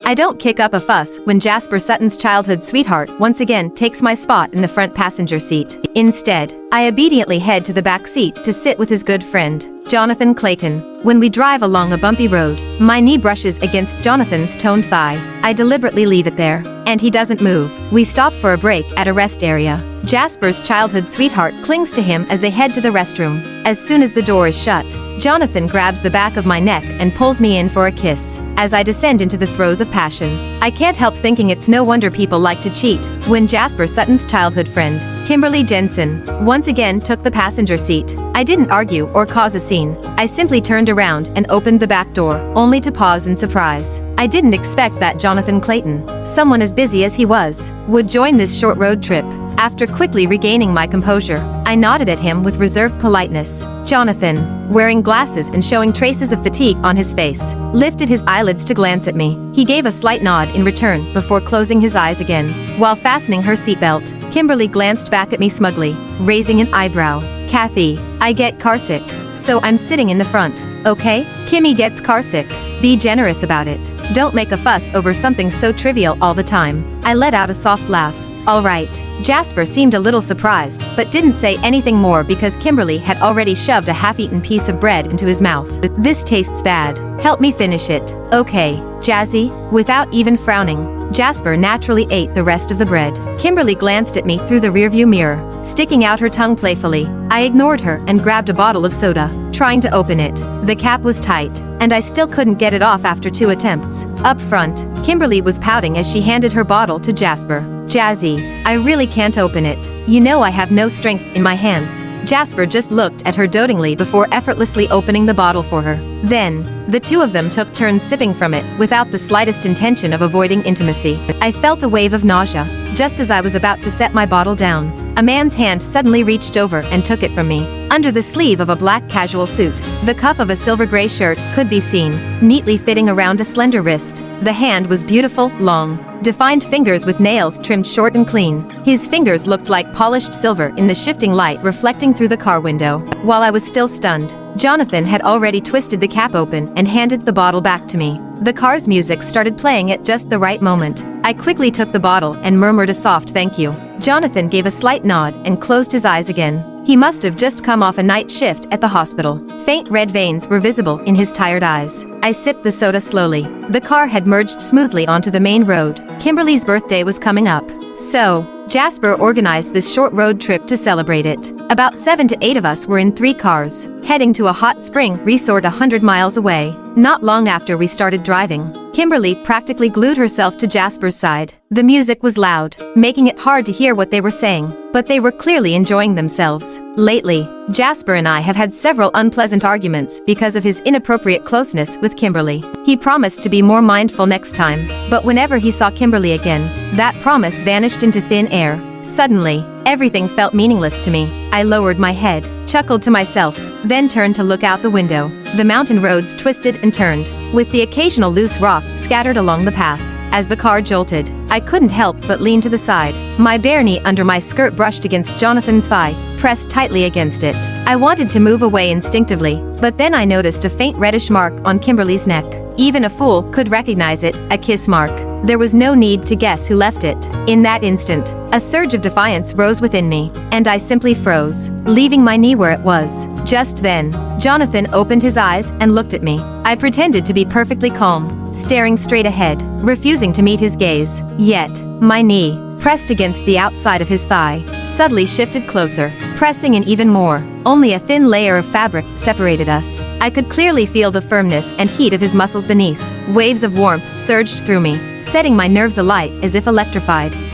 I don't kick up a fuss when Jasper Sutton's childhood sweetheart once again takes my spot in the front passenger seat. Instead, I obediently head to the back seat to sit with his good friend, Jonathan Clayton. When we drive along a bumpy road, my knee brushes against Jonathan's toned thigh. I deliberately leave it there, and he doesn't move. We stop for a break at a rest area. Jasper's childhood sweetheart clings to him as they head to the restroom. As soon as the door is shut, Jonathan grabs the back of my neck and pulls me in for a kiss. As I descend into the throes of passion, I can't help thinking it's no wonder people like to cheat when Jasper Sutton's childhood friend, Kimberly Jensen, once again took the passenger seat. I didn't argue or cause a scene. I simply turned around and opened the back door, only to pause in surprise. I didn't expect that Jonathan Clayton, someone as busy as he was, would join this short road trip. After quickly regaining my composure, I nodded at him with reserved politeness. Jonathan, wearing glasses and showing traces of fatigue on his face, lifted his eyelids to glance at me. He gave a slight nod in return before closing his eyes again. While fastening her seatbelt, Kimberly glanced back at me smugly, raising an eyebrow. Kathy, I get carsick, so I'm sitting in the front, okay? Kimmy gets carsick. Be generous about it. Don't make a fuss over something so trivial all the time. I let out a soft laugh. All right. Jasper seemed a little surprised, but didn't say anything more because Kimberly had already shoved a half-eaten piece of bread into his mouth. This tastes bad. Help me finish it. Okay, Jazzy. Without even frowning, Jasper naturally ate the rest of the bread. Kimberly glanced at me through the rearview mirror, sticking out her tongue playfully. I ignored her and grabbed a bottle of soda, trying to open it. The cap was tight, and I still couldn't get it off after 2 attempts. Up front, Kimberly was pouting as she handed her bottle to Jasper. Jazzy, I really can't open it. You know I have no strength in my hands. Jasper just looked at her dotingly before effortlessly opening the bottle for her. Then, the two of them took turns sipping from it without the slightest intention of avoiding intimacy. I felt a wave of nausea. Just as I was about to set my bottle down, a man's hand suddenly reached over and took it from me. Under the sleeve of a black casual suit, the cuff of a silver gray shirt could be seen, neatly fitting around a slender wrist. The hand was beautiful, long, defined fingers with nails trimmed short and clean. His fingers looked like polished silver in the shifting light reflecting through the car window. While I was still stunned, Jonathan had already twisted the cap open and handed the bottle back to me. The car's music started playing at just the right moment. I quickly took the bottle and murmured a soft thank you. Jonathan gave a slight nod and closed his eyes again. He must have just come off a night shift at the hospital. Faint red veins were visible in his tired eyes. I sipped the soda slowly. The car had merged smoothly onto the main road. Kimberly's birthday was coming up, so Jasper organized this short road trip to celebrate it. About 7 to 8 of us were in 3 cars, heading to a hot spring resort 100 miles away. Not long after we started driving, Kimberly practically glued herself to Jasper's side. The music was loud, making it hard to hear what they were saying, but they were clearly enjoying themselves. Lately, Jasper and I have had several unpleasant arguments because of his inappropriate closeness with Kimberly. He promised to be more mindful next time, but whenever he saw Kimberly again, that promise vanished into thin air. Suddenly, everything felt meaningless to me. I lowered my head, chuckled to myself, then turned to look out the window. The mountain roads twisted and turned, with the occasional loose rock scattered along the path. As the car jolted, I couldn't help but lean to the side. My bare knee under my skirt brushed against Jonathan's thigh, pressed tightly against it. I wanted to move away instinctively, but then I noticed a faint reddish mark on Kimberly's neck. Even a fool could recognize it, a kiss mark. There was no need to guess who left it. In that instant, a surge of defiance rose within me, and I simply froze, leaving my knee where it was. Just then, Jonathan opened his eyes and looked at me. I pretended to be perfectly calm, staring straight ahead, refusing to meet his gaze. Yet, my knee, pressed against the outside of his thigh, suddenly shifted closer, pressing in even more. Only a thin layer of fabric separated us. I could clearly feel the firmness and heat of his muscles beneath. Waves of warmth surged through me, setting my nerves alight as if electrified.